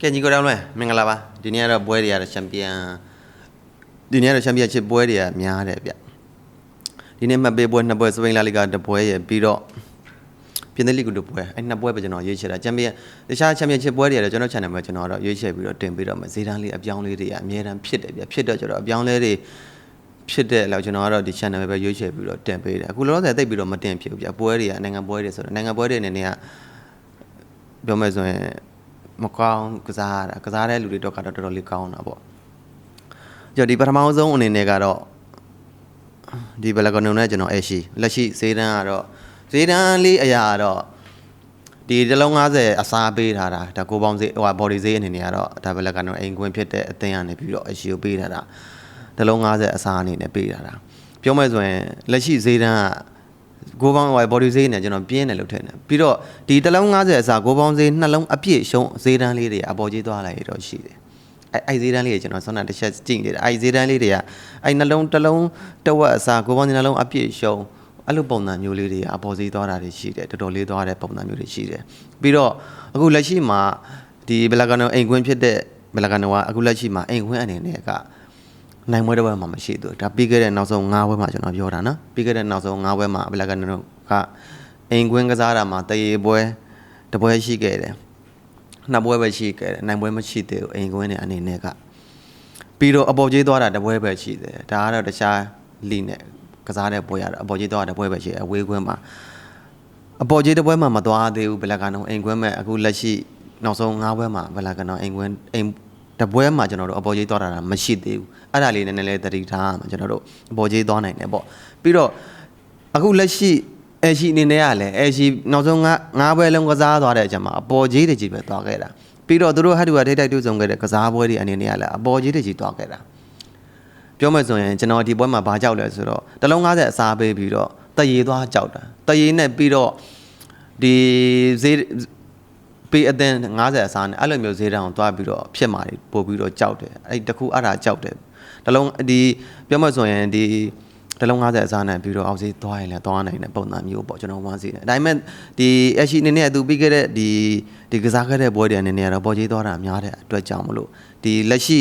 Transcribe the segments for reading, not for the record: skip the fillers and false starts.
ကဲညီကိုတောင်းလွဲမင်္ဂလာပါဒီနေ့ကတော့ပွဲတွေရတဲ့ချန်ပီယံဒီနေ့ကတော့ချန်ပီယံချစ်ပွဲတွေကများတယ်ဗျဒီနေ့မှတ်ပေးပွဲနှစ်ပွဲစပိန်လာလီဂါတစ်ပွဲရပြီးတော့ပြင်သစ်လိဂ်တစ်ပွဲအဲ့နှစ်ပွဲပဲကျွန်တော်ရွေးချယ်တာချန်ပီယံတခြားချန်ပီယံချစ်ပွဲတွေရတယ်ကျွန်တော် channel မှာကျွန်တော်တော့ရွေးချယ်ပြီးတော့တင်ပေးတော့မယ်ဈေးတန်းလေးအပြောင်းလေးတွေအများတန်းဖြစ်တယ်ဗျဖြစ်တော့ကျွန်တော်အပြောင်းလေးတွေဖြစ်တဲ့လောက်ကျွန်တော်ကတော့ဒီ channel ပဲရွေးချယ်ပြီးတော့တင်ပေးတယ်အခုလောလောဆယ်တိတ်ပြီးတော့မတင်ဖြစ်ဘူးဗျပွဲတွေကနိုင်ငံပွဲတွေဆိုတော့နိုင်ငံပွဲတွေအနေနဲ့ကပြောမယ်ဆိုရင်မကောင်းကစားတဲ့လူတွေတော့ကတော့တော်တော်လေးကောင်းတာပေါ့ကြော်ဒီပထမဆုံးအနေနဲ့ကတော့ဒီဘယ်လကနုံနဲ့ကျွန်တော်အရှိလက်ရှိဈေးတန်းကတော့ဈေးတန်းလေးအရာတော့ဒီတလုံး90အစားပေးထားတာဒါကိုပေါင်းဈေးဟို body ဈေးအနေနဲ့ကတော့ဒါဘယ်လကနုံအိမ်ကွင်းဖြစ်တဲ့အသင်းကနေပြီးတော့အရှိကိုပေးထားတာတလုံး90အစားအနေနဲ့ပေးထားတာပြောမယ်ဆိုရင်လက်ရှိဈေးတန်းကကိုပေါင်းဟို body ဈေးနဲ့ကျွန်တော်ပြင်းတယ်လို့ထင်တယ်ပြီးတော့ဒီတလုံး90အစားကိုပေါင်းဈေးနှလုံးအပြည့်ရှုံးဈေးတန်းလေးတွေအပေါ်ကြီးသွားလိုက်ရတော့ရှိတယ်အဲ့ဈေးတန်းလေးတွေကျွန်တော်ဆွမ်းနာတစ်ချက်ကြည့်နေတယ်အဲ့ဈေးတန်းလေးတွေကအဲ့နှလုံးတစ်လုံးတစ်ဝက်အစားကိုပေါင်းဈေးနှလုံးအပြည့်ရှုံးအဲ့လိုပုံစံမျိုးလေးတွေအပေါ်စီးသွားတာတွေရှိတယ်တော်တော်လေးသွားတဲ့ပုံစံမျိုးတွေရှိတယ်ပြီးတော့အခုလက်ရှိမှာဒီဘလကနိုအိမ်ခွင်းဖြစ်တဲ့ဘလကနိုကအခုလက်ရှိမှာအိမ်ခွင်းအနေနဲ့ကနိုင်ပွဲတစ်ပွဲမှမရှိသေးဘူးဒါပြီးခဲ့တဲ့နောက်ဆုံး9ပွဲမှာကျွန်တော်ပြောတာနော်ပြီးခဲ့တဲ့နောက်ဆုံး9ပွဲမှာဘလကနိုကအိမ်ခွင်းကစားတာမှာတရေပွဲတစ်ပွဲရှိခဲ့တယ်နှစ်ပွဲပဲရှိခဲ့တယ်နိုင်ပွဲမရှိသေးဘူးအိမ်ခွင်းနဲ့အနေနဲ့ကပြီးတော့အပေါ်ကြီးသွားတာတစ်ပွဲပဲရှိတယ်ဒါကတော့တခြားလိနဲ့ကစားတဲ့ပွဲရတော့အပေါ်ကြီးတော့တဲ့ပွဲပဲရှိအဝေးကွင်းမှာအပေါ်ကြီးတဲ့ပွဲမှာမသွားသေးဘူးဘလကနောအိမ်ကွင်းမဲ့အခုလက်ရှိနောက်ဆုံး9ပွဲမှာဘလကနောအိမ်ကွင်းအိမ်တပွဲမှာကျွန်တော်တို့အပေါ်ကြီးသွားတာမရှိသေးဘူးအဲ့ဒါလေးနည်းနည်းလေးသတိထားမှာကျွန်တော်တို့အပေါ်ကြီးသွားနိုင်တယ်ပေါ့ပြီးတော့အခုလက်ရှိအရှိအနေနဲ့ကလည်းအရှိနောက်ဆုံး9ပွဲလုံးကစားသွားတဲ့အချိန်မှာအပေါ်ကြီးတွေကြီးပဲသွားခဲ့တာပြီးတော့သူတို့ဟတ်တူကထိတိုက်တူဆုံခဲ့တဲ့ကစားပွဲတွေအနေနဲ့ကလည်းအပေါ်ကြီးတွေကြီးသွားခဲ့တာပြောမယ်ဆိုရင်ကျွန်တော်ဒီပွဲမှာဘာကြောက်လဲဆိုတော့တလုံး90အစားပေးပြီးတော့တရေသွားကြောက်တာတရေနဲ့ပြီးတော့ဒီဈေးပေးအသင်း90အစားနဲ့အဲ့လိုမျိုးဈေးတောင်သွားပြီးတော့ဖြစ်มาတွေပို့ပြီးတော့ကြောက်တယ်အဲ့တခုအဲ့ဒါကြောက်တယ်တလုံးဒီပြောမယ်ဆိုရင်ဒီတလုံး90အစားနဲ့ပြီးတော့အောက်ဈေးသွားရင်လည်းသွားနိုင်တဲ့ပုံစံမျိုးပေါ့ကျွန်တော်ဝမ်းစီတယ်ဒါပေမဲ့ဒီအရှိအနေနဲ့သူပြီးခဲ့တဲ့ဒီကစားခဲ့တဲ့ပွဲတွေအနေနဲ့ကတော့ပေါ်ကြီးသွားတာများတဲ့အတွက်ကြောင့်မလို့ဒီလက်ရှိ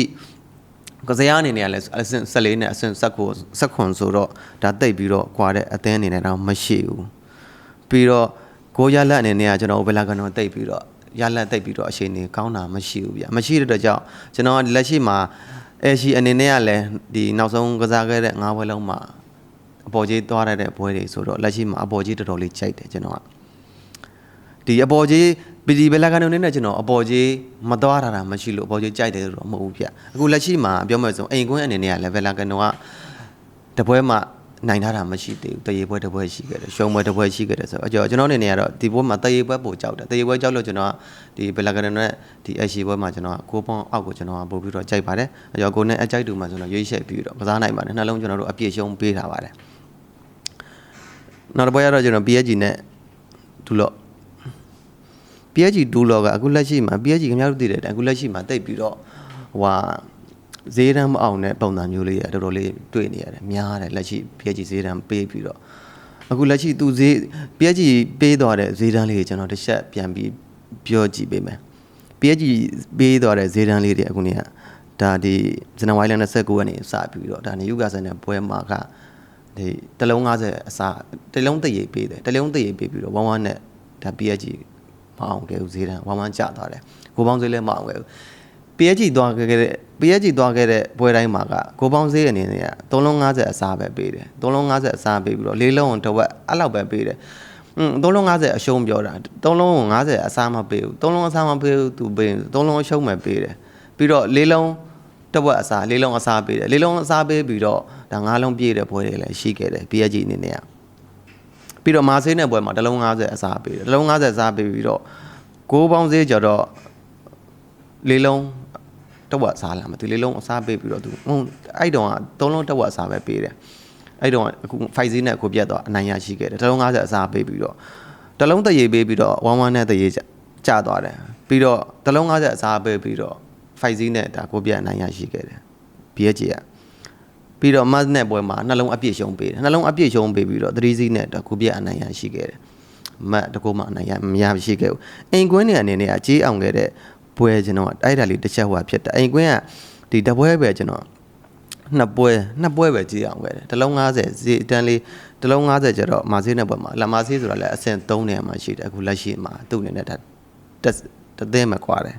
ကစားအနေနဲ့လည်းအဆင့်14နဲ့အဆင့်16ဆိုတော့ဒါတိတ်ပြီးတော့ကွာတဲ့အသင်းအနေနဲ့တော့မရှိဘူးပြီးတော့ကိုရလက်အနေနဲ့ကကျွန်တော်ဘယ်လာကတော့တိတ်ပြီးတော့ရလက်တိတ်ပြီးတော့အချိန်နေကောင်းတာမရှိဘူးဗျမရှိတဲ့အတွက်ကြောင့်ကျွန်တော်လက်ရှိမှာအရှိအနေနဲ့ကလည်းဒီနောက်ဆုံးကစားခဲ့တဲ့9ပွဲလုံးမှာအပေါ်ကြီးသွားရတဲ့ပွဲတွေဆိုတော့လက်ရှိမှာအပေါ်ကြီးတော်တော်လေးကြိုက်တယ်ကျွန်တော်ကဒီအပေါ်ကြီးပီဒီဘယ်လာကနေနဲ့ကျွန်တော်အပေါ်ကြီးမသွားတာမရှိလို့အပေါ်ကြီးကြိုက်တယ်လို့တော့မဟုတ်ဘူးဗျအခုလက်ရှိမှာပြောမယ်ဆိုအိမ်ကွင်းအနေနဲ့ကလည်းဘယ်လာကနေကတပွဲမှနိုင်ထားတာမရှိသေးဘူးတရေပွဲတစ်ပွဲရှိခဲ့တယ်ရှုံးပွဲတစ်ပွဲရှိခဲ့တယ်ဆိုတော့ကျွန်တော်အနေနဲ့ကတော့ဒီပွဲမှာတရေပွဲပို့ကြောက်တယ်တရေပွဲကြောက်လို့ကျွန်တော်ကဒီဘယ်လာကနေနဲ့ဒီအရှိပွဲမှာကျွန်တော်က6ပေါင်းအောက်ကိုကျွန်တော်ကပို့ပြီးတော့ကြိုက်ပါတယ်ကိုနဲ့အကြိုက်တူမှာဆိုတော့ရွေးချက်ပြီးတော့ကစားနိုင်ပါတယ်နှလုံးကျွန်တော်တို့အပြည့်ရှုံးပေးထားပါတယ်နောက်တစ်ပွဲကတော့ကျွန်တော် PSG နဲ့ဒူလော့PSG ဒူလော့ကအခုလက်ရှိမှာ PSG ခင်ဗျားတို့သိတယ်အခုလက်ရှိမှာတိတ်ပြီးတော့ဟိုဈေးတန်းမအောင်တဲ့ပုံစံမျိုးလေးရတော်တော်လေးတွေ့နေရတယ်များတယ်လက်ရှိ PSG ဈေးတန်းပေးပြီးတော့အခုလက်ရှိသူဈေး PSG ပေးသွားတဲ့ဈေးတန်းလေးကိုကျွန်တော်တစ်ချက်ပြန်ပြီးပြောကြည့်ပေးမယ် PSG ပေးသွားတဲ့ဈေးတန်းလေးတွေအခုနေကဒါဒီဇန်နဝါရီလ29ရက်နေ့စပြီးတော့ဒါနေယူကာဆန်နဲ့ပွဲမှာကဒီတလုံး90အစားတလုံးတရေပေးတယ်တလုံးတရေပေးပြီးတော့11နဲ့ဒါ PSG မအောင်ခဲ့ဘူးဈေးတန်း11ကျသွားတယ်ကိုပေါင်းဈေးလည်းမအောင်ခဲ့ဘူး PSG သွားခဲ့တဲ့ပွဲတိုင်းမှာကကိုပေါင်းဈေးအနေနဲ့က3လုံး90အစားပဲပေးတယ်3လုံး90အစားပေးပြီးတော့4လုံးတစ်ဝက်အဲ့လောက်ပဲပေးတယ်3လုံး90အရှုံးပြောတာ3လုံး90အစားမပေးဘူး3လုံးအစားမပေးဘူးသူပေး3လုံးအရှုံးပဲပေးတယ်ပြီးတော့4လုံးတစ်ဝက်အစား4လုံးအစားပေးတယ်4လုံးအစားပေးပြီးတော့ဒါ5လုံးပြည့်တဲ့ပွဲတွေလည်းရှိခဲ့တယ် PSG အနေနဲ့ကပြီးတော့မာဆေးနဲ့ပွဲမှာတလုံး90အစားပေးတယ်တလုံး90အစားပေးပြီးတော့6ပေါင်းဈေးကြတော့4လုံးတစ်ဝက်စားလာမသူ4လုံးအစားပေးပြီးတော့သူအဲ့တုန်းက3လုံးတစ်ဝက်အစားပဲပေးတယ်အဲ့တုန်းကအခု5ဈေးနဲ့ကိုပြတ်တော့အနိုင်ရရှိခဲ့တယ်တလုံး90အစားပေးပြီးတော့တလုံးတရေပေးပြီးတော့11နဲ့တရေကျသွားတယ်ပြီးတော့တလုံး90အစားပေးပြီးတော့5ဈေးနဲ့ဒါကိုပြတ်အနိုင်ရရှိခဲ့တယ် PSG ကပြီးတော့မတ်နဲ့ပွဲမှာနှလုံးအပြည့်ရှုံးပေးတယ်နှလုံးအပြည့်ရှုံးပေးပြီးတော့3စီးနဲ့ကိုပြအနိုင်ရရှိခဲ့တယ်မတ်တကူမှအနိုင်ရမရရှိခဲ့ဘူးအိမ်ကွင်းတွေအနေနဲ့အကြေးအောင်ခဲ့တဲ့ ပွဲကျွန်တော်အဲ့ဒါလေးတစ်ချက်ဟိုဖြစ်တယ်အိမ်ကွင်းကဒီတပွဲပဲကျွန်တော်နှစ်ပွဲပဲကြည့်အောင်ခဲ့တယ်တစ်လုံး90စီတန်းလေးတစ်လုံး90ကျတော့မာဆေးနဲ့ပွဲမှာလာမာဆေးဆိုတာလည်းအဆင့်3နေရာမှာရှိတယ်အခုလက်ရှိမှာသူ့အနေနဲ့တသိမ်းမကွာတယ်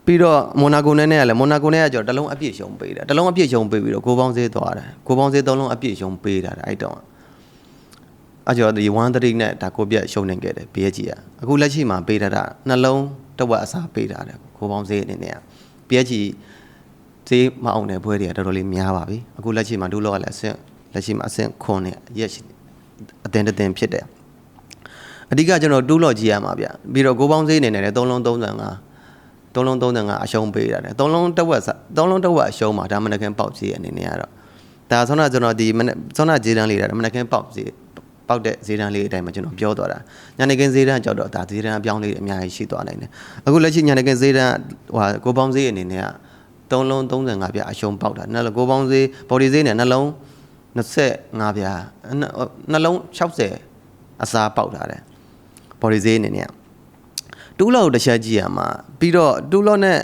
ပြီးတော့မိုနာကိုနဲ့ကလည်းမိုနာကိုနဲ့ကကျတော့တစ်လုံးအပြည့်ရှုံပေးတယ်တစ်လုံးအပြည့်ရှုံပေးပြီးတော့ကိုပေါင်းဆေးသွားတယ်ကိုပေါင်းဆေး3လုံးအပြည့်ရှုံပေးတာအဲ့တော့အဲ့ကျော်ဒီ1-3နဲ့ဒါကိုပြက်ရှုံနေခဲ့တယ် PSG ကအခုလက်ရှိမှာပေးထားတာနှလုံးတစ်ဝက်အစားပေးထားတယ်ကိုပေါင်းဆေးအနေနဲ့က PSG ဈေးမအောင်တဲ့ဘွဲတွေကတော်တော်လေးများပါပြီအခုလက်ရှိမှာဒူလောကလည်းအဆင့်လက်ရှိမှာအဆင့်9နဲ့ရက်အတင်းဖြစ်တယ်အဓိကကျွန်တော်ဒူလောကြည့်ရမှာဗျပြီးတော့ကိုပေါင်းဆေးအနေနဲ့လည်း3လုံး35အရှုံးပေးရတယ်3လုံးတစ်ဝက်အရှုံးမှာဒါမနခင်ပေါက်ဈေးအနေနဲ့ကတော့ဒါဆောင်းကျွန်တော်ဒီဆောင်းဈေးတန်းလေးတာမနခင်ပေါက်တဲ့ဈေးတန်းလေးအတိုင်းမှာကျွန်တော်ပြောသွားတာညနေခင်းဈေးတန်းကြောက်တော့ဒါဈေးတန်းအပြောင်းလေးအများကြီးရှိသွားနိုင်တယ်အခုလက်ရှိညနေခင်းဈေးတန်းဟိုကိုပေါင်းဈေးအနေနဲ့က3လုံး35ပြအရှုံးပေါက်တာနှလုံးကိုပေါင်းဈေးဘော်ဒီဈေးနဲ့နှလုံး25ပြနှလုံး60အစားပေါက်တာတယ်ဘော်ဒီဈေးအနေနဲ့တူးလောတစ်ချက်ကြည့်ရမှာပြီးတော့တူးလောနဲ့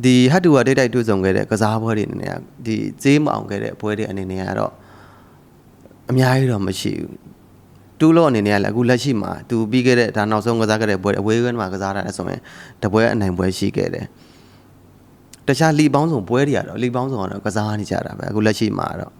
ဒီဟတ်တူကတိတ်တွေ့ဆုံခဲ့တဲ့ကစားပွဲတွေအနေနဲ့ဒီဈေးမအောင်ခဲ့တဲ့ပွဲတွေအနေနဲ့ကတော့အများကြီးတော့မရှိဘူးတူးလောအနေနဲ့ကလည်းအခုလက်ရှိမှာသူပြီးခဲ့တဲ့ဒါနောက်ဆုံးကစားခဲ့တဲ့ပွဲအဝေးကွင်းမှာကစားတာလဲဆိုရင်တပွဲအနိုင်ပွဲရှိခဲ့တယ်တခြားလီပေါင်းစုံပွဲတွေကတော့လီပေါင်းစုံကတော့ကစားနေကြတာပဲအခုလက်ရှိမှာတော့